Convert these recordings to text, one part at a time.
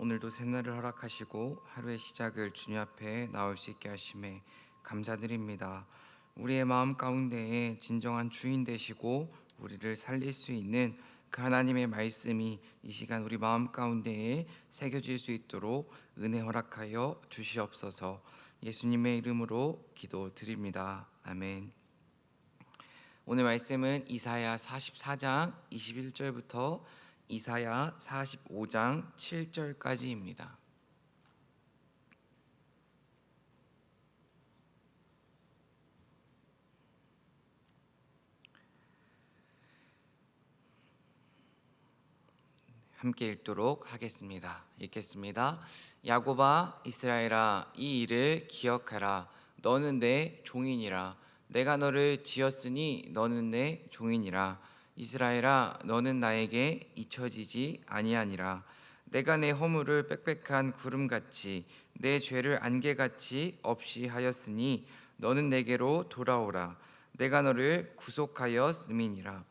오늘도 새날을 허락하시고 하루의 시작을 주님 앞에 나올 수 있게 하심에 감사드립니다. 우리의 마음 가운데에 진정한 주인 되시고 우리를 살릴 수 있는 그 하나님의 말씀이 이 시간 우리 마음 가운데에 새겨질 수 있도록 은혜 허락하여 주시옵소서. 예수님의 이름으로 기도드립니다. 아멘. 오늘 말씀은 이사야 44장 21절부터 이사야 45장 7절까지입니다. 함께 읽도록 하겠습니다. 읽겠습니다. 야곱아, 이스라엘아, 이 일을 기억하라. 너는 내 종이니라. 내가 너를 지었으니 너는 내 종이니라. 이스라엘아, 너는 나에게 잊혀지지 아니하니라. 내가 내 허물을 빽빽한 구름같이 내 죄를 안개같이 없이 하였으니 너는 내게로 돌아오라. 내가 너를 구속하였음이니라.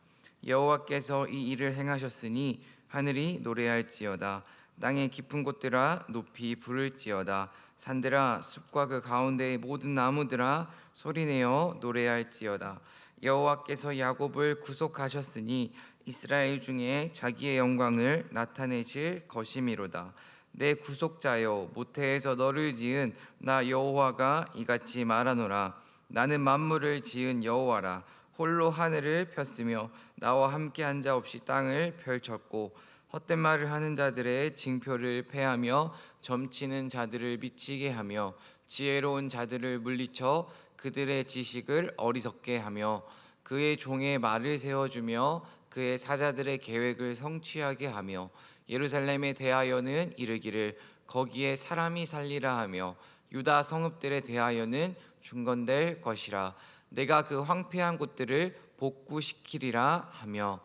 여호와께서 이 일을 행하셨으니 하늘이 노래할지어다. 땅의 깊은 곳들아 높이 부를지어다. 산들아 숲과 그 가운데의 모든 나무들아 소리내어 노래할지어다. 여호와께서 야곱을 구속하셨으니 이스라엘 중에 자기의 영광을 나타내실 것이미로다. 내 구속자여, 모태에서 너를 지은 나 여호와가 이같이 말하노라. 나는 만물을 지은 여호와라. 홀로 하늘을 폈으며 나와 함께 한 자 없이 땅을 펼쳤고 헛된 말을 하는 자들의 징표를 패하며 점치는 자들을 미치게 하며 지혜로운 자들을 물리쳐 그들의 지식을 어리석게 하며 그의 종의 말을 세워주며 그의 사자들의 계획을 성취하게 하며 예루살렘에 대하여는 이르기를 거기에 사람이 살리라 하며 유다 성읍들에 대하여는 중건될 것이라. 내가 그 황폐한 곳들을 복구시키리라 하며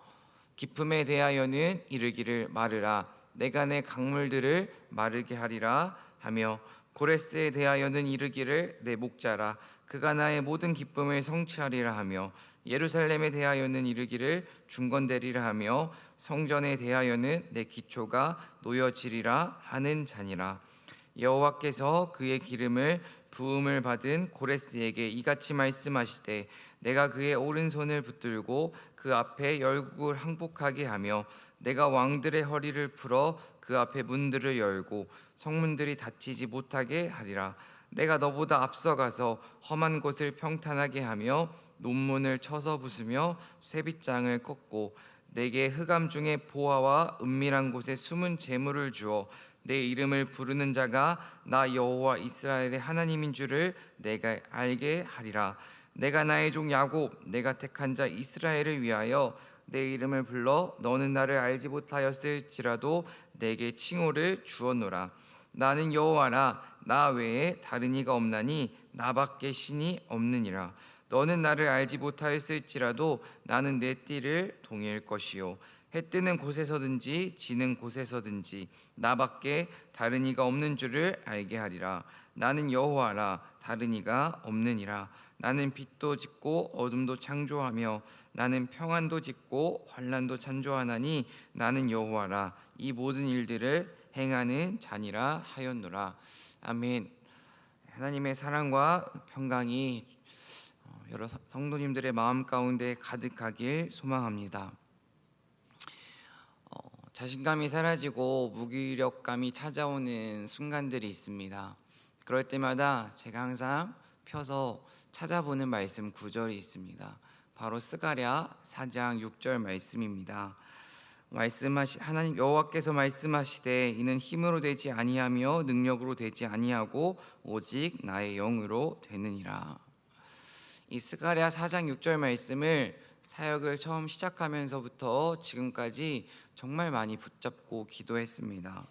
깊음에 대하여는 이르기를 마르라. 내가 내 강물들을 마르게 하리라 하며 고레스에 대하여는 이르기를 내 목자라. 그가 나의 모든 기쁨을 성취하리라 하며 예루살렘에 대하여는 이르기를 중건되리라 하며 성전에 대하여는 내 기초가 놓여지리라 하는 자니라. 여호와께서 그의 기름을 부음을 받은 고레스에게 이같이 말씀하시되 내가 그의 오른손을 붙들고 그 앞에 열국을 항복하게 하며 내가 왕들의 허리를 풀어 그 앞에 문들을 열고 성문들이 닫히지 못하게 하리라. 내가 너보다 앞서가서 험한 곳을 평탄하게 하며 논문을 쳐서 부수며 쇠빗장을 꺾고 내게 흑암 중에 보화와 은밀한 곳에 숨은 재물을 주어 내 이름을 부르는 자가 나 여호와 이스라엘의 하나님인 줄을 내가 알게 하리라. 내가 나의 종 야곱 내가 택한 자 이스라엘을 위하여 내 이름을 불러 너는 나를 알지 못하였을지라도 내게 칭호를 주었노라. 나는 여호와라. 나 외에 다른 이가 없나니 나밖에 신이 없느니라. 너는 나를 알지 못하였을지라도 나는 내 띠를 동일 것이요 해 뜨는 곳에서든지 지는 곳에서든지 나밖에 다른 이가 없는 줄을 알게 하리라. 나는 여호와라. 다른 이가 없느니라. 나는 빛도 짓고 어둠도 창조하며 나는 평안도 짓고 환난도 창조하나니 나는 여호와라. 이 모든 일들을 행하는 자니라 하였노라. 아멘. 하나님의 사랑과 평강이 여러 성도님들의 마음 가운데 가득하길 소망합니다. 자신감이 사라지고 무기력감이 찾아오는 순간들이 있습니다. 그럴 때마다 제가 항상 펴서 찾아보는 말씀 구절이 있습니다. 바로 스가랴 4장 6절 말씀입니다. 하나님 여호와께서 말씀하시되 이는 힘으로 되지 아니하며 능력으로 되지 아니하고 오직 나의 영으로 되느니라. 이 스가랴 4장 6절 말씀을 사역을 처음 시작하면서부터 지금까지 정말 많이 붙잡고 기도했습니다.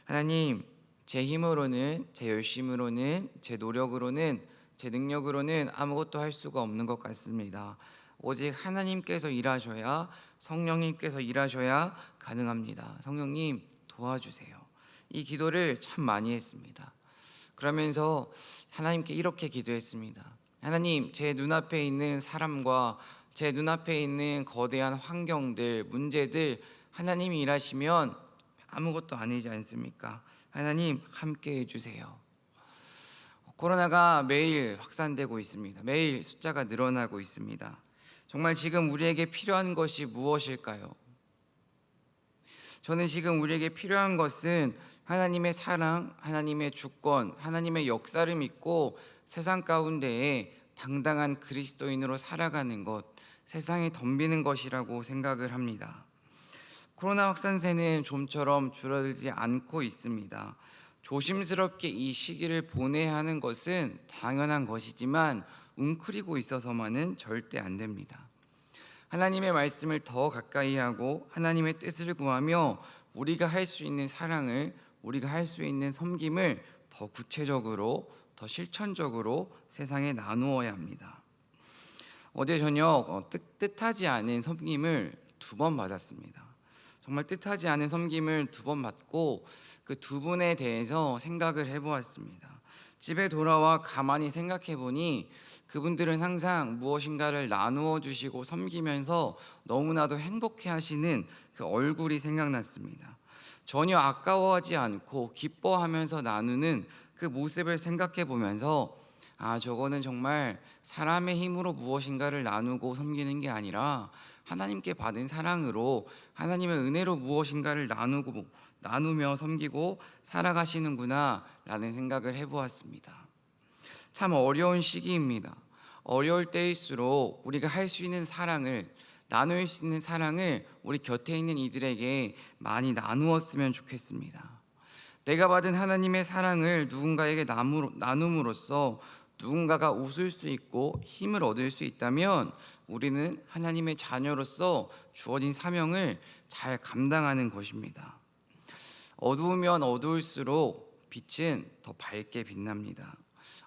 하나님, 제 힘으로는, 제 열심으로는, 제 노력으로는, 제 능력으로는 아무것도 할 수가 없는 것 같습니다. 오직 하나님께서 일하셔야, 성령님께서 일하셔야 가능합니다. 성령님 도와주세요. 이 기도를 참 많이 했습니다. 그러면서 하나님께 이렇게 기도했습니다. 하나님, 제 눈앞에 있는 사람과 제 눈앞에 있는 거대한 환경들, 문제들 하나님이 일하시면 아무것도 아니지 않습니까? 하나님 함께 해주세요. 코로나가 매일 확산되고 있습니다. 매일 숫자가 늘어나고 있습니다. 정말 지금 우리에게 필요한 것이 무엇일까요? 저는 지금 우리에게 필요한 것은 하나님의 사랑, 하나님의 주권, 하나님의 역사를 믿고 세상 가운데에 당당한 그리스도인으로 살아가는 것, 세상에 덤비는 것이라고 생각을 합니다. 코로나 확산세는 좀처럼 줄어들지 않고 있습니다. 조심스럽게 이 시기를 보내야 하는 것은 당연한 것이지만 웅크리고 있어서만은 절대 안 됩니다. 하나님의 말씀을 더 가까이 하고 하나님의 뜻을 구하며 우리가 할 수 있는 사랑을, 우리가 할 수 있는 섬김을 더 구체적으로, 더 실천적으로 세상에 나누어야 합니다. 어제 저녁 뜻하지 않은 섬김을 2번 받았습니다. 정말 뜻하지 않은 섬김을 2번 받고 그 2분에 대해서 생각을 해보았습니다. 집에 돌아와 가만히 생각해 보니 그분들은 항상 무엇인가를 나누어 주시고 섬기면서 너무나도 행복해 하시는 그 얼굴이 생각났습니다. 전혀 아까워하지 않고 기뻐하면서 나누는 그 모습을 생각해 보면서 저거는 정말 사람의 힘으로 무엇인가를 나누고 섬기는 게 아니라 하나님께 받은 사랑으로, 하나님의 은혜로 무엇인가를 나누며 섬기고 살아가시는구나 라는 생각을 해보았습니다. 참 어려운 시기입니다. 어려울 때일수록 우리가 할 수 있는 사랑을, 나눌 수 있는 사랑을 우리 곁에 있는 이들에게 많이 나누었으면 좋겠습니다. 내가 받은 하나님의 사랑을 누군가에게 나눔으로써 누군가가 웃을 수 있고 힘을 얻을 수 있다면 우리는 하나님의 자녀로서 주어진 사명을 잘 감당하는 것입니다. 어두우면 어두울수록 빛은 더 밝게 빛납니다.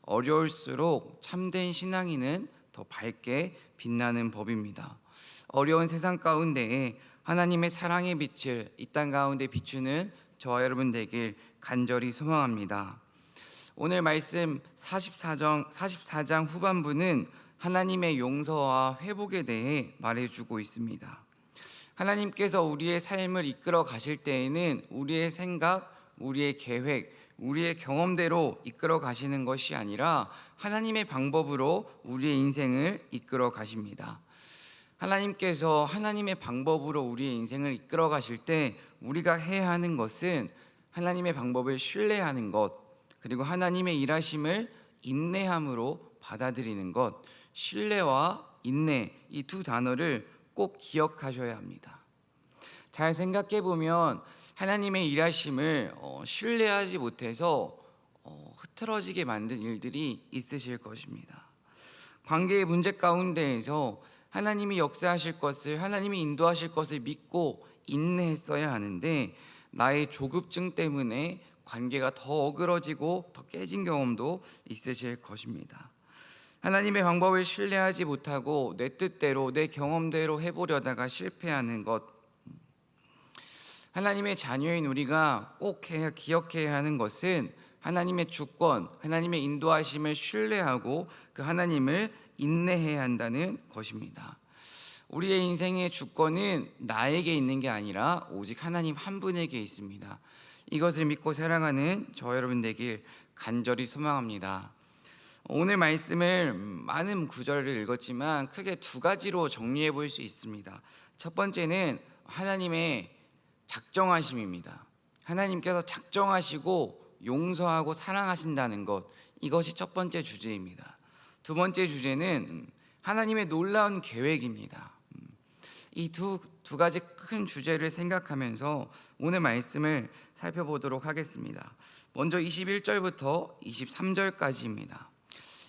어려울수록 참된 신앙인은 더 밝게 빛나는 법입니다. 어려운 세상 가운데에 하나님의 사랑의 빛을 이 땅 가운데 비추는 저와 여러분 되길 간절히 소망합니다. 오늘 말씀 44장 후반부는 하나님의 용서와 회복에 대해 말해주고 있습니다. 하나님께서 우리의 삶을 이끌어 가실 때에는 우리의 생각, 우리의 계획, 우리의 경험대로 이끌어 가시는 것이 아니라 하나님의 방법으로 우리의 인생을 이끌어 가십니다. 하나님께서 하나님의 방법으로 우리의 인생을 이끌어 가실 때 우리가 해야 하는 것은 하나님의 방법을 신뢰하는 것, 그리고 하나님의 일하심을 인내함으로 받아들이는 것, 신뢰와 인내, 이 2 단어를 꼭 기억하셔야 합니다. 잘 생각해 보면 하나님의 일하심을 신뢰하지 못해서 흐트러지게 만든 일들이 있으실 것입니다. 관계의 문제 가운데에서 하나님이 역사하실 것을, 하나님이 인도하실 것을 믿고 인내했어야 하는데 나의 조급증 때문에 관계가 더 어그러지고 더 깨진 경험도 있으실 것입니다. 하나님의 방법을 신뢰하지 못하고 내 뜻대로, 내 경험대로 해보려다가 실패하는 것, 하나님의 자녀인 우리가 꼭 기억해야 하는 것은 하나님의 주권, 하나님의 인도하심을 신뢰하고 그 하나님을 인내해야 한다는 것입니다. 우리의 인생의 주권은 나에게 있는 게 아니라 오직 하나님 한 분에게 있습니다. 이것을 믿고 살아가는 저 여러분 되길 간절히 소망합니다. 오늘 말씀을 많은 구절을 읽었지만 크게 2가지로 정리해 볼 수 있습니다. 첫 번째는 하나님의 작정하심입니다. 하나님께서 작정하시고 용서하고 사랑하신다는 것, 이것이 첫 번째 주제입니다. 2번째 주제는 하나님의 놀라운 계획입니다. 이 두 가지 큰 주제를 생각하면서 오늘 말씀을 살펴보도록 하겠습니다. 먼저 21절부터 23절까지입니다.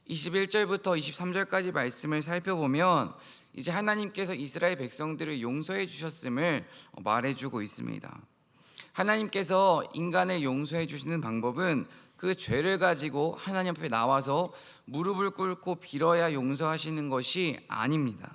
21절부터 23절까지 말씀을 살펴보면 이제 하나님께서 이스라엘 백성들을 용서해 주셨음을 말해주고 있습니다. 하나님께서 인간을 용서해 주시는 방법은 그 죄를 가지고 하나님 앞에 나와서 무릎을 꿇고 빌어야 용서하시는 것이 아닙니다.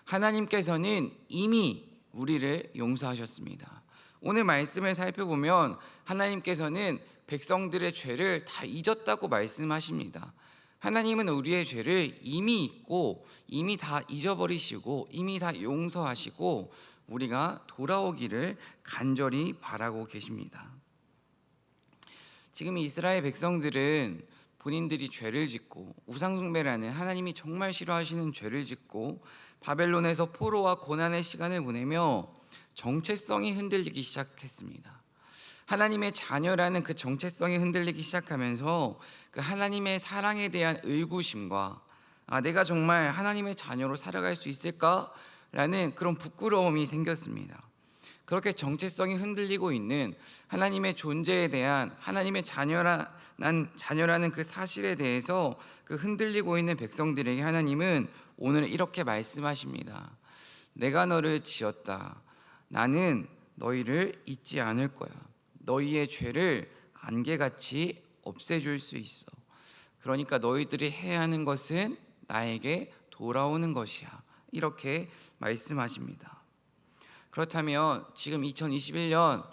하나님께서는 이미 우리를 용서하셨습니다. 오늘 말씀을 살펴보면 하나님께서는 백성들의 죄를 다 잊었다고 말씀하십니다. 하나님은 우리의 죄를 이미 잊고 이미 다 잊어버리시고 이미 다 용서하시고 우리가 돌아오기를 간절히 바라고 계십니다. 지금 이스라엘 백성들은 본인들이 죄를 짓고 우상숭배라는 하나님이 정말 싫어하시는 죄를 짓고 바벨론에서 포로와 고난의 시간을 보내며 정체성이 흔들리기 시작했습니다. 하나님의 자녀라는 그 정체성이 흔들리기 시작하면서 그 하나님의 사랑에 대한 의구심과 내가 정말 하나님의 자녀로 살아갈 수 있을까라는 그런 부끄러움이 생겼습니다. 그렇게 정체성이 흔들리고 있는 하나님의 존재에 대한 하나님의 자녀라는 그 사실에 대해서 그 흔들리고 있는 백성들에게 하나님은 오늘 이렇게 말씀하십니다. 내가 너를 지었다. 나는 너희를 잊지 않을 거야. 너희의 죄를 안개같이 없애줄 수 있어. 그러니까 너희들이 해야 하는 것은 나에게 돌아오는 것이야. 이렇게 말씀하십니다. 그렇다면 지금 2021년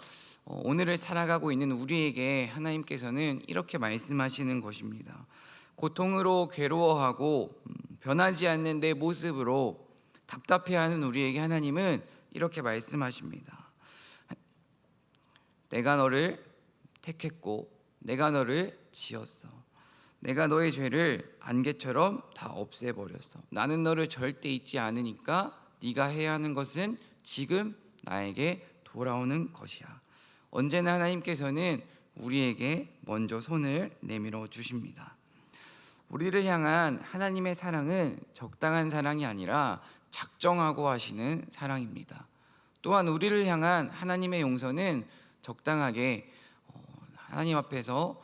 오늘을 살아가고 있는 우리에게 하나님께서는 이렇게 말씀하시는 것입니다. 고통으로 괴로워하고 변하지 않는 내 모습으로 답답해하는 우리에게 하나님은 이렇게 말씀하십니다. 내가 너를 택했고 내가 너를 지었어. 내가 너의 죄를 안개처럼 다 없애버렸어. 나는 너를 절대 잊지 않으니까 네가 해야 하는 것은 지금 나에게 돌아오는 것이야. 언제나 하나님께서는 우리에게 먼저 손을 내밀어 주십니다. 우리를 향한 하나님의 사랑은 적당한 사랑이 아니라 작정하고 하시는 사랑입니다. 또한 우리를 향한 하나님의 용서는 적당하게 하나님 앞에서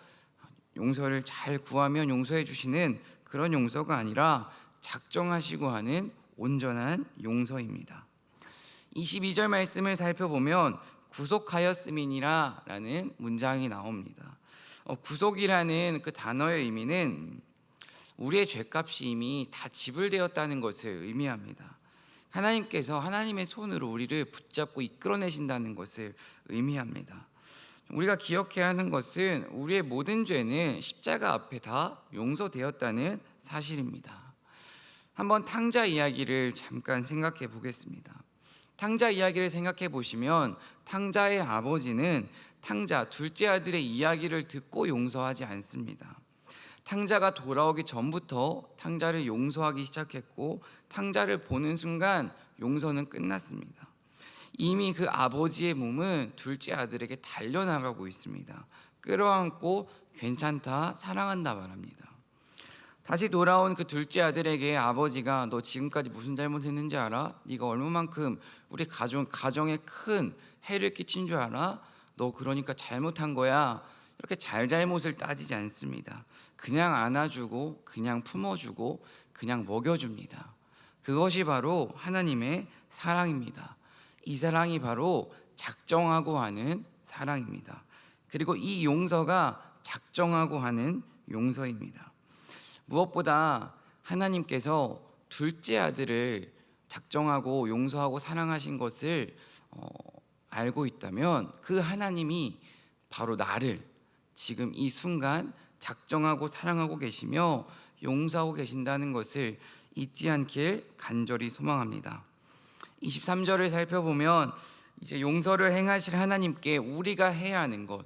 용서를 잘 구하면 용서해 주시는 그런 용서가 아니라 작정하시고 하는 온전한 용서입니다. 22절 말씀을 살펴보면 구속하였음이니라 라는 문장이 나옵니다. 구속이라는 그 단어의 의미는 우리의 죄값이 이미 다 지불되었다는 것을 의미합니다. 하나님께서 하나님의 손으로 우리를 붙잡고 이끌어내신다는 것을 의미합니다. 우리가 기억해야 하는 것은 우리의 모든 죄는 십자가 앞에 다 용서되었다는 사실입니다. 한번 탕자 이야기를 잠깐 생각해 보겠습니다. 탕자 이야기를 생각해 보시면 탕자의 아버지는 탕자 둘째 아들의 이야기를 듣고 용서하지 않습니다. 탕자가 돌아오기 전부터 탕자를 용서하기 시작했고 탕자를 보는 순간 용서는 끝났습니다. 이미 그 아버지의 몸은 둘째 아들에게 달려나가고 있습니다. 끌어안고 괜찮다, 사랑한다 말합니다. 다시 돌아온 그 둘째 아들에게 아버지가 너 지금까지 무슨 잘못했는지 알아? 네가 얼마만큼 우리 가정에 큰 해를 끼친 줄 알아? 너 그러니까 잘못한 거야. 이렇게 잘못을 따지지 않습니다. 그냥 안아주고 그냥 품어주고 그냥 먹여줍니다. 그것이 바로 하나님의 사랑입니다. 이 사랑이 바로 작정하고 하는 사랑입니다. 그리고 이 용서가 작정하고 하는 용서입니다. 무엇보다 하나님께서 둘째 아들을 작정하고 용서하고 사랑하신 것을 알고 있다면 그 하나님이 바로 나를 지금 이 순간 작정하고 사랑하고 계시며 용서하고 계신다는 것을 잊지 않길 간절히 소망합니다. 23절을 살펴보면 이제 용서를 행하실 하나님께 우리가 해야 하는 것,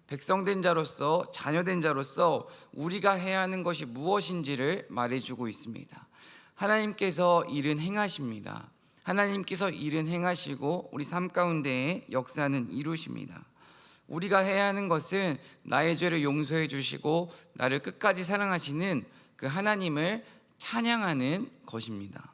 백성된 자로서 자녀된 자로서 우리가 해야 하는 것이 무엇인지를 말해주고 있습니다. 하나님께서 일은 행하십니다. 하나님께서 일은 행하시고 우리 삶 가운데에 역사는 이루십니다. 우리가 해야 하는 것은 나의 죄를 용서해 주시고 나를 끝까지 사랑하시는 그 하나님을 찬양하는 것입니다.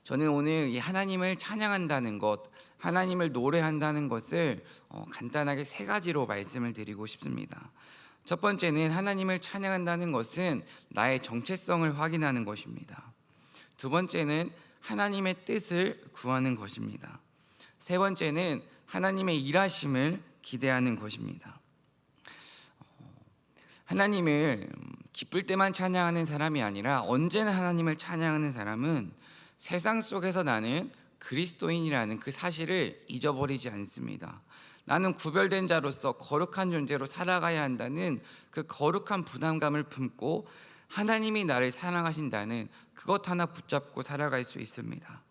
저는 오늘 이 하나님을 찬양한다는 것, 하나님을 노래한다는 것을 간단하게 세 가지로 말씀을 드리고 싶습니다. 첫 번째는 하나님을 찬양한다는 것은 나의 정체성을 확인하는 것입니다. 두 번째는 하나님의 뜻을 구하는 것입니다. 세 번째는 하나님의 일하심을 기대하는 것입니다. 하나님을 기쁠 때만 찬양하는 사람이 아니라 언제나 하나님을 찬양하는 사람은 세상 속에서 나는 그리스도인이라는 그 사실을 잊어버리지 않습니다. 나는 구별된 자로서 거룩한 존재로 살아가야 한다는 그 거룩한 부담감을 품고 하나님이 나를 사랑하신다는 그것 하나 붙잡고 살아갈 수 있습니다.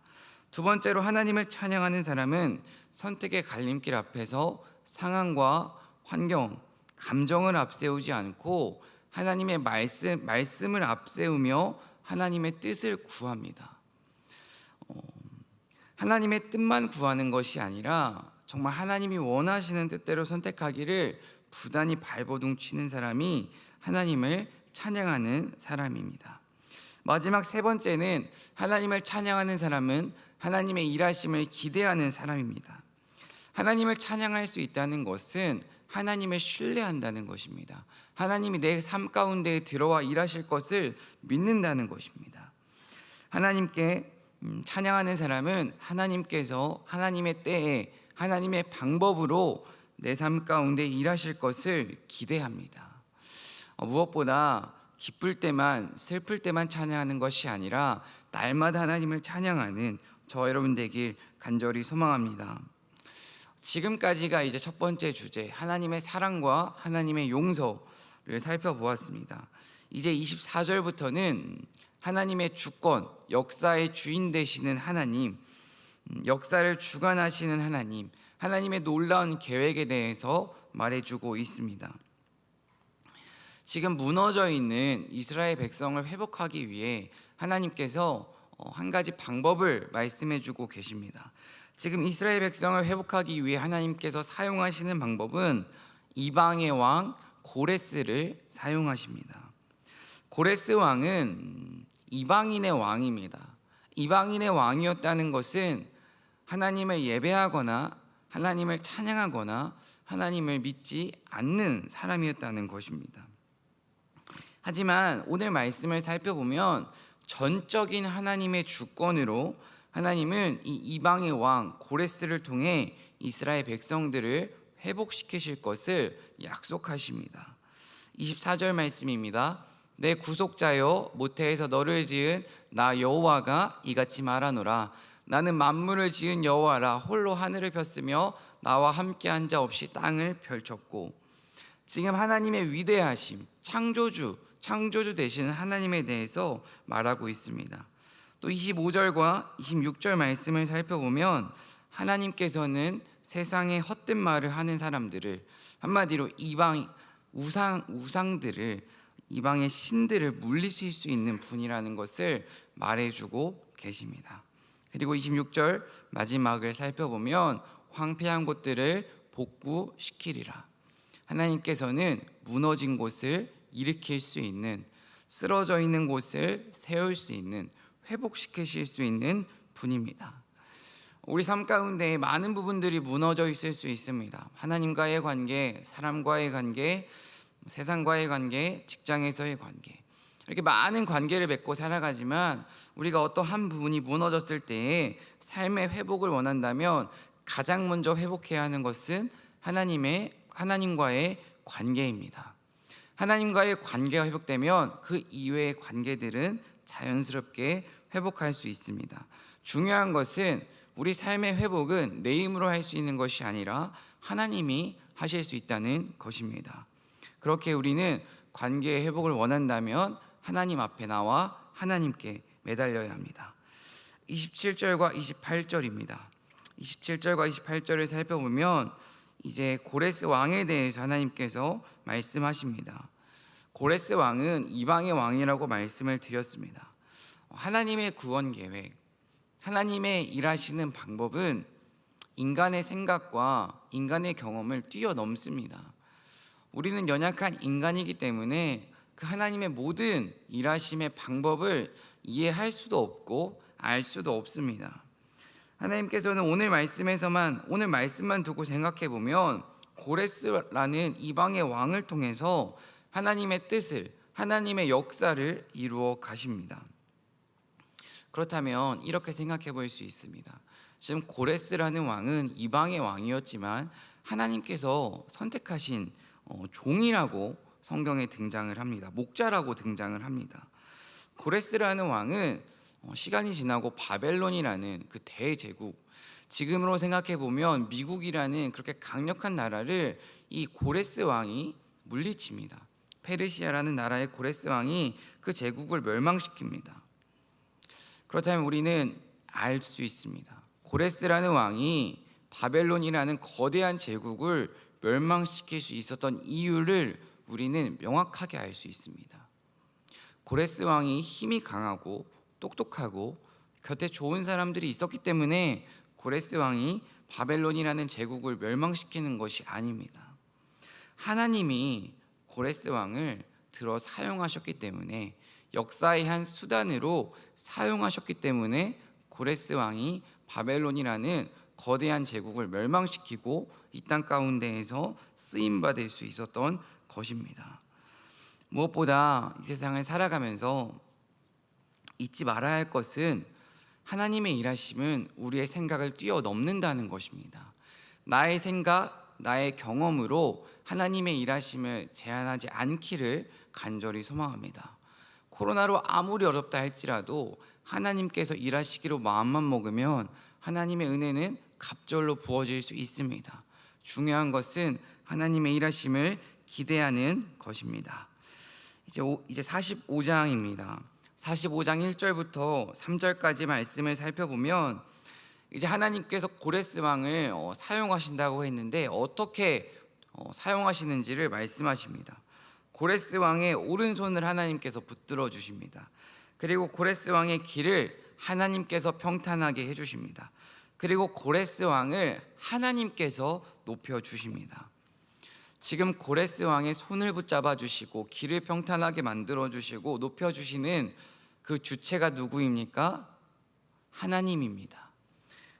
두 번째로 하나님을 찬양하는 사람은 선택의 갈림길 앞에서 상황과 환경, 감정을 앞세우지 않고 하나님의 말씀을 앞세우며 하나님의 뜻을 구합니다. 하나님의 뜻만 구하는 것이 아니라 정말 하나님이 원하시는 뜻대로 선택하기를 부단히 발버둥 치는 사람이 하나님을 찬양하는 사람입니다. 마지막 세 번째는 하나님을 찬양하는 사람은 하나님의 일하심을 기대하는 사람입니다. 하나님을 찬양할 수 있다는 것은 하나님을 신뢰한다는 것입니다. 하나님이 내 삶 가운데 들어와 일하실 것을 믿는다는 것입니다. 하나님께 찬양하는 사람은 하나님께서 하나님의 때에 하나님의 방법으로 내 삶 가운데 일하실 것을 기대합니다. 무엇보다 기쁠 때만 슬플 때만 찬양하는 것이 아니라 날마다 하나님을 찬양하는 저 여러분 되길 간절히 소망합니다. 지금까지가 이제 첫 번째 주제, 하나님의 사랑과 하나님의 용서를 살펴보았습니다. 이제 24절부터는 하나님의 주권, 역사의 주인 되시는 하나님, 역사를 주관하시는 하나님, 하나님의 놀라운 계획에 대해서 말해주고 있습니다. 지금 무너져 있는 이스라엘 백성을 회복하기 위해 하나님께서 한 가지 방법을 말씀해주고 계십니다. 지금 이스라엘 백성을 회복하기 위해 하나님께서 사용하시는 방법은 이방의 왕 고레스를 사용하십니다. 고레스 왕은 이방인의 왕입니다. 이방인의 왕이었다는 것은 하나님을 예배하거나 하나님을 찬양하거나 하나님을 믿지 않는 사람이었다는 것입니다. 하지만 오늘 말씀을 살펴보면 전적인 하나님의 주권으로 하나님은 이 이방의 왕 고레스를 통해 이스라엘 백성들을 회복시키실 것을 약속하십니다. 24절 말씀입니다. 내 구속자여 모태에서 너를 지은 나 여호와가 이같이 말하노라. 나는 만물을 지은 여호와라. 홀로 하늘을 폈으며 나와 함께한 자 없이 땅을 펼쳤고. 지금 하나님의 위대하심, 창조주 되시는 하나님에 대해서 말하고 있습니다. 또 25절과 26절 말씀을 살펴보면 하나님께서는 세상의 헛된 말을 하는 사람들을, 한마디로 이방 우상들을, 이방의 신들을 물리칠 수 있는 분이라는 것을 말해주고 계십니다. 그리고 26절 마지막을 살펴보면 황폐한 곳들을 복구시키리라. 하나님께서는 무너진 곳을 일으킬 수 있는, 쓰러져 있는 곳을 세울 수 있는, 회복시키실 수 있는 분입니다. 우리 삶 가운데 많은 부분들이 무너져 있을 수 있습니다. 하나님과의 관계, 사람과의 관계, 세상과의 관계, 직장에서의 관계, 이렇게 많은 관계를 맺고 살아가지만 우리가 어떠한 부분이 무너졌을 때에 삶의 회복을 원한다면 가장 먼저 회복해야 하는 것은 하나님과의 관계입니다. 하나님과의 관계가 회복되면 그 이외의 관계들은 자연스럽게 회복할 수 있습니다. 중요한 것은 우리 삶의 회복은 내 힘으로 할 수 있는 것이 아니라 하나님이 하실 수 있다는 것입니다. 그렇게 우리는 관계의 회복을 원한다면 하나님 앞에 나와 하나님께 매달려야 합니다. 27절과 28절입니다. 27절과 28절을 살펴보면 이제 고레스 왕에 대해서 하나님께서 말씀하십니다. 고레스 왕은 이방의 왕이라고 말씀을 드렸습니다. 하나님의 구원 계획, 하나님의 일하시는 방법은 인간의 생각과 인간의 경험을 뛰어넘습니다. 우리는 연약한 인간이기 때문에 그 하나님의 모든 일하심의 방법을 이해할 수도 없고 알 수도 없습니다. 하나님께서는 오늘 말씀만 두고 생각해 보면 고레스라는 이방의 왕을 통해서 하나님의 뜻을, 하나님의 역사를 이루어 가십니다. 그렇다면 이렇게 생각해 볼 수 있습니다. 지금 고레스라는 왕은 이방의 왕이었지만 하나님께서 선택하신 종이라고 성경에 등장을 합니다. 목자라고 등장을 합니다. 고레스라는 왕은 시간이 지나고 바벨론이라는 그 대제국, 지금으로 생각해 보면 미국이라는 그렇게 강력한 나라를 이 고레스 왕이 물리칩니다. 페르시아라는 나라의 고레스 왕이 그 제국을 멸망시킵니다. 그렇다면 우리는 알 수 있습니다. 고레스라는 왕이 바벨론이라는 거대한 제국을 멸망시킬 수 있었던 이유를 우리는 명확하게 알 수 있습니다. 고레스 왕이 힘이 강하고 똑똑하고 곁에 좋은 사람들이 있었기 때문에 고레스 왕이 바벨론이라는 제국을 멸망시키는 것이 아닙니다. 하나님이 고레스 왕을 들어 사용하셨기 때문에, 역사의 한 수단으로 사용하셨기 때문에 고레스 왕이 바벨론이라는 거대한 제국을 멸망시키고 이 땅 가운데에서 쓰임 받을 수 있었던 것입니다. 무엇보다 이 세상을 살아가면서 잊지 말아야 할 것은 하나님의 일하심은 우리의 생각을 뛰어넘는다는 것입니다. 나의 생각, 나의 경험으로 하나님의 일하심을 제한하지 않기를 간절히 소망합니다. 코로나로 아무리 어렵다 할지라도 하나님께서 일하시기로 마음만 먹으면 하나님의 은혜는 갑절로 부어질 수 있습니다. 중요한 것은 하나님의 일하심을 기대하는 것입니다. 이제 45장입니다. 45장 1절부터 3절까지 말씀을 살펴보면 이제 하나님께서 고레스 왕을 사용하신다고 했는데 어떻게 사용하시는지를 말씀하십니다. 고레스 왕의 오른손을 하나님께서 붙들어 주십니다. 그리고 고레스 왕의 길을 하나님께서 평탄하게 해주십니다. 그리고 고레스 왕을 하나님께서 높여 주십니다. 지금 고레스 왕의 손을 붙잡아 주시고 길을 평탄하게 만들어 주시고 높여 주시는 그 주체가 누구입니까? 하나님입니다.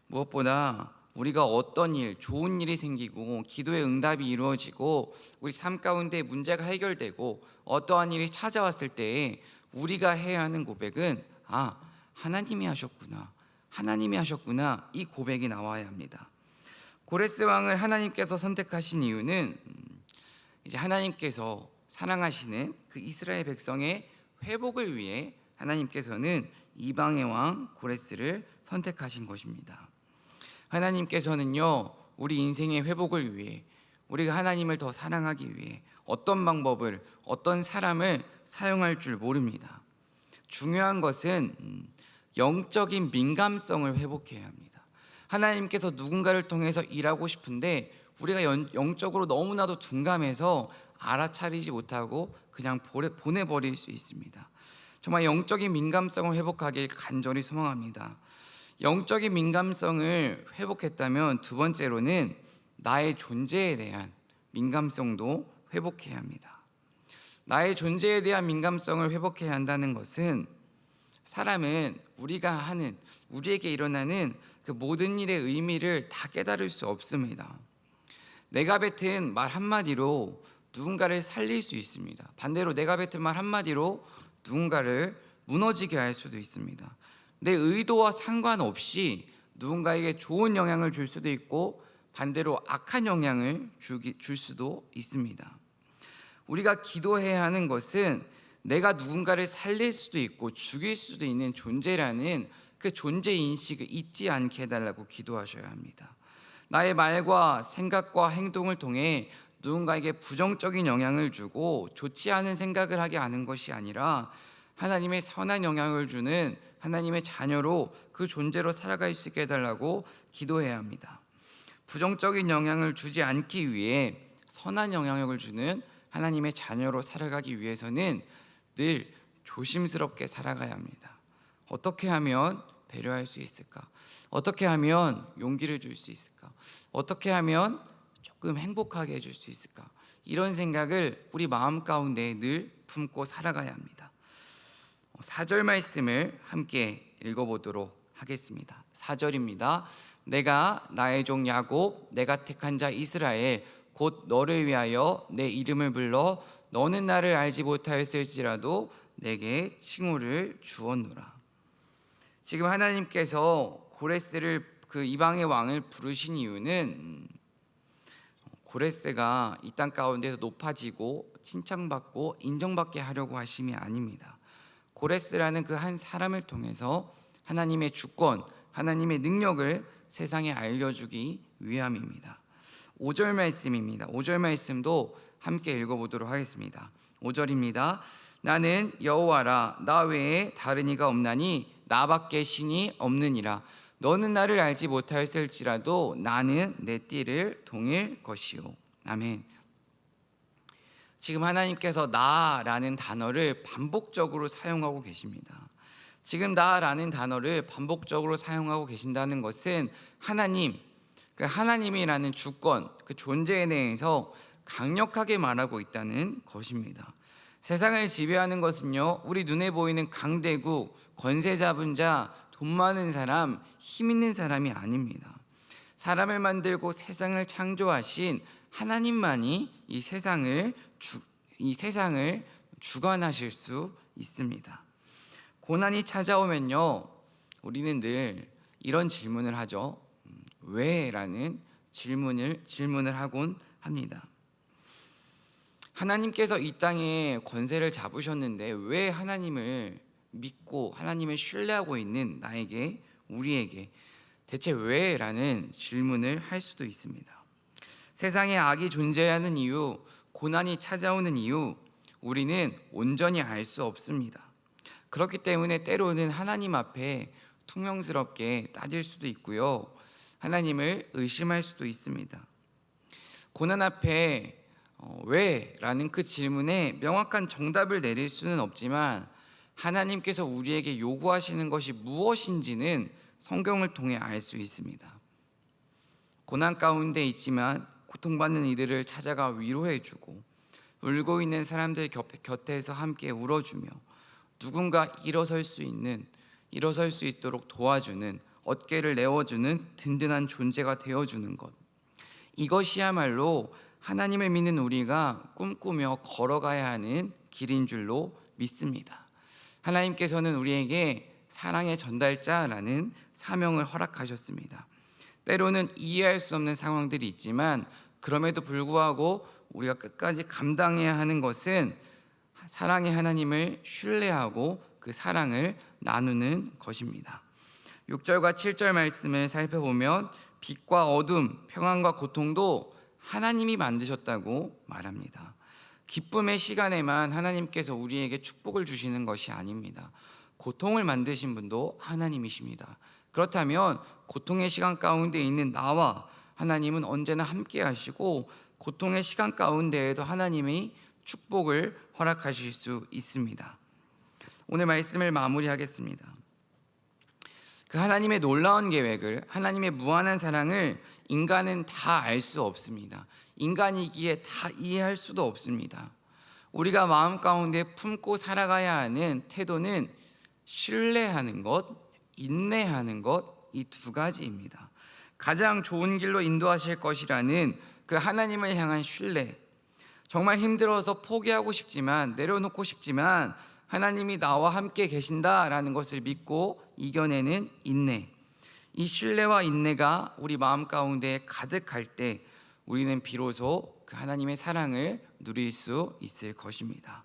무엇보다 우리가 어떤 일, 좋은 일이 생기고 기도의 응답이 이루어지고 우리 삶 가운데 문제가 해결되고 어떠한 일이 찾아왔을 때에 우리가 해야 하는 고백은 하나님이 하셨구나, 하나님이 하셨구나, 이 고백이 나와야 합니다. 고레스 왕을 하나님께서 선택하신 이유는 이제 하나님께서 사랑하시는 그 이스라엘 백성의 회복을 위해 하나님께서는 이방의 왕 고레스를 선택하신 것입니다. 하나님께서는요, 우리 인생의 회복을 위해, 우리가 하나님을 더 사랑하기 위해 어떤 방법을, 어떤 사람을 사용할 줄 모릅니다. 중요한 것은 영적인 민감성을 회복해야 합니다. 하나님께서 누군가를 통해서 일하고 싶은데 우리가 영적으로 너무나도 둔감해서 알아차리지 못하고 그냥 보내버릴 수 있습니다. 정말 영적인 민감성을 회복하길 간절히 소망합니다. 영적인 민감성을 회복했다면 두 번째로는 나의 존재에 대한 민감성도 회복해야 합니다. 나의 존재에 대한 민감성을 회복해야 한다는 것은 사람은 우리에게 일어나는 그 모든 일의 의미를 다 깨달을 수 없습니다. 내가 뱉은 말 한마디로 누군가를 살릴 수 있습니다. 반대로 내가 뱉은 말 한마디로 누군가를 무너지게 할 수도 있습니다. 내 의도와 상관없이 누군가에게 좋은 영향을 줄 수도 있고 반대로 악한 영향을 줄 수도 있습니다. 우리가 기도해야 하는 것은 내가 누군가를 살릴 수도 있고 죽일 수도 있는 존재라는 그 존재 인식을 잊지 않게 해달라고 기도하셔야 합니다. 나의 말과 생각과 행동을 통해 누군가에게 부정적인 영향을 주고 좋지 않은 생각을 하게 하는 것이 아니라 하나님의 선한 영향을 주는 하나님의 자녀로 그 존재로 살아갈 수 있게 해달라고 기도해야 합니다. 부정적인 영향을 주지 않기 위해 선한 영향력을 주는 하나님의 자녀로 살아가기 위해서는 늘 조심스럽게 살아가야 합니다. 어떻게 하면 배려할 수 있을까? 어떻게 하면 용기를 줄 수 있을까? 어떻게 하면 조금 행복하게 해줄 수 있을까? 이런 생각을 우리 마음 가운데 늘 품고 살아가야 합니다. 4절 말씀을 함께 읽어보도록 하겠습니다. 4절입니다. 내가 나의 종 야곱, 내가 택한 자 이스라엘, 곧 너를 위하여 내 이름을 불러 너는 나를 알지 못하였을지라도 내게 칭호를 주었노라. 지금 하나님께서 고레스를 그 이방의 왕을 부르신 이유는 고레스가 이 땅 가운데서 높아지고 칭찬받고 인정받게 하려고 하심이 아닙니다. 고레스라는 그 한 사람을 통해서 하나님의 주권, 하나님의 능력을 세상에 알려주기 위함입니다. 5절 말씀입니다. 5절 말씀도 함께 읽어보도록 하겠습니다. 5절입니다. 나는 여호와라. 나 외에 다른 이가 없나니 나밖에 신이 없느니라. 너는 나를 알지 못하였을지라도 나는 내 띠를 동일 것이요. 아멘. 지금 하나님께서 나라는 단어를 반복적으로 사용하고 계십니다. 지금 나라는 단어를 반복적으로 사용하고 계신다는 것은 하나님, 그 하나님이라는 주권, 그 존재에 대해서 강력하게 말하고 있다는 것입니다. 세상을 지배하는 것은요, 우리 눈에 보이는 강대국, 권세 잡은 자, 돈 많은 사람, 힘 있는 사람이 아닙니다. 사람을 만들고 세상을 창조하신 하나님만이 이 세상을 주관하실 수 있습니다. 고난이 찾아오면요, 우리는 늘 이런 질문을 하죠. 왜? 라는 질문을 하곤 합니다. 하나님께서 이 땅에 권세를 잡으셨는데 왜 하나님을 믿고 하나님을 신뢰하고 있는 나에게, 우리에게 대체 왜? 라는 질문을 할 수도 있습니다. 세상에 악이 존재하는 이유, 고난이 찾아오는 이유, 우리는 온전히 알 수 없습니다. 그렇기 때문에 때로는 하나님 앞에 퉁명스럽게 따질 수도 있고요, 하나님을 의심할 수도 있습니다. 고난 앞에 왜? 라는 그 질문에 명확한 정답을 내릴 수는 없지만 하나님께서 우리에게 요구하시는 것이 무엇인지는 성경을 통해 알 수 있습니다. 고난 가운데 있지만 고통받는 이들을 찾아가 위로해주고, 울고 있는 사람들 곁에서 함께 울어주며, 누군가 일어설 수 있도록 도와주는, 어깨를 내어주는 든든한 존재가 되어주는 것, 이것이야말로 하나님을 믿는 우리가 꿈꾸며 걸어가야 하는 길인 줄로 믿습니다. 하나님께서는 우리에게 사랑의 전달자라는 사명을 허락하셨습니다. 때로는 이해할 수 없는 상황들이 있지만 그럼에도 불구하고 우리가 끝까지 감당해야 하는 것은 사랑의 하나님을 신뢰하고 그 사랑을 나누는 것입니다. 6절과 7절 말씀을 살펴보면 빛과 어둠, 평안과 고통도 하나님이 만드셨다고 말합니다. 기쁨의 시간에만 하나님께서 우리에게 축복을 주시는 것이 아닙니다. 고통을 만드신 분도 하나님이십니다. 그렇다면 고통의 시간 가운데 있는 나와 하나님은 언제나 함께 하시고, 고통의 시간 가운데에도 하나님이 축복을 허락하실 수 있습니다. 오늘 말씀을 마무리하겠습니다. 그 하나님의 놀라운 계획을, 하나님의 무한한 사랑을 인간은 다 알 수 없습니다. 인간이기에 다 이해할 수도 없습니다. 우리가 마음 가운데 품고 살아가야 하는 태도는 신뢰하는 것, 인내하는 것, 이 두 가지입니다. 가장 좋은 길로 인도하실 것이라는 그 하나님을 향한 신뢰, 정말 힘들어서 포기하고 싶지만, 내려놓고 싶지만 하나님이 나와 함께 계신다라는 것을 믿고 이겨내는 인내, 이 신뢰와 인내가 우리 마음 가운데 가득할 때 우리는 비로소 그 하나님의 사랑을 누릴 수 있을 것입니다.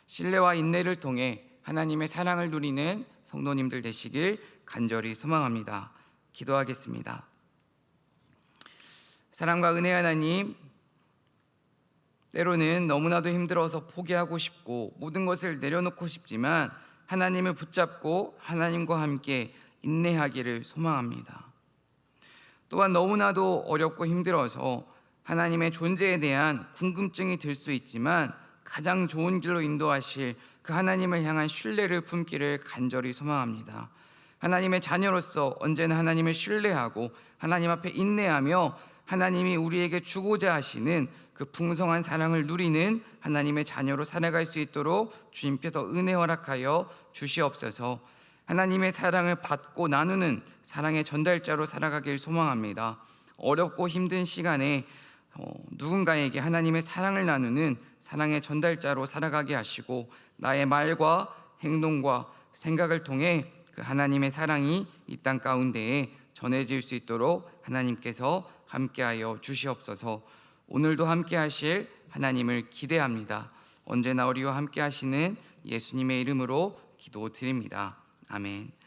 신뢰와 인내를 통해 하나님의 사랑을 누리는 성도님들 되시길 간절히 소망합니다. 기도하겠습니다. 사랑과 은혜 하나님, 때로는 너무나도 힘들어서 포기하고 싶고 모든 것을 내려놓고 싶지만 하나님을 붙잡고 하나님과 함께 인내하기를 소망합니다. 또한 너무나도 어렵고 힘들어서 하나님의 존재에 대한 궁금증이 들 수 있지만 가장 좋은 길로 인도하실 그 하나님을 향한 신뢰를 품기를 간절히 소망합니다. 하나님의 자녀로서 언제나 하나님을 신뢰하고 하나님 앞에 인내하며 하나님이 우리에게 주고자 하시는 그 풍성한 사랑을 누리는 하나님의 자녀로 살아갈 수 있도록 주님께서 은혜 허락하여 주시옵소서. 하나님의 사랑을 받고 나누는 사랑의 전달자로 살아가길 소망합니다. 어렵고 힘든 시간에 누군가에게 하나님의 사랑을 나누는 사랑의 전달자로 살아가게 하시고, 나의 말과 행동과 생각을 통해 그 하나님의 사랑이 이 땅 가운데에 전해질 수 있도록 하나님께서 함께하여 주시옵소서. 오늘도 함께하실 하나님을 기대합니다. 언제나 우리와 함께하시는 예수님의 이름으로 기도드립니다. 아멘.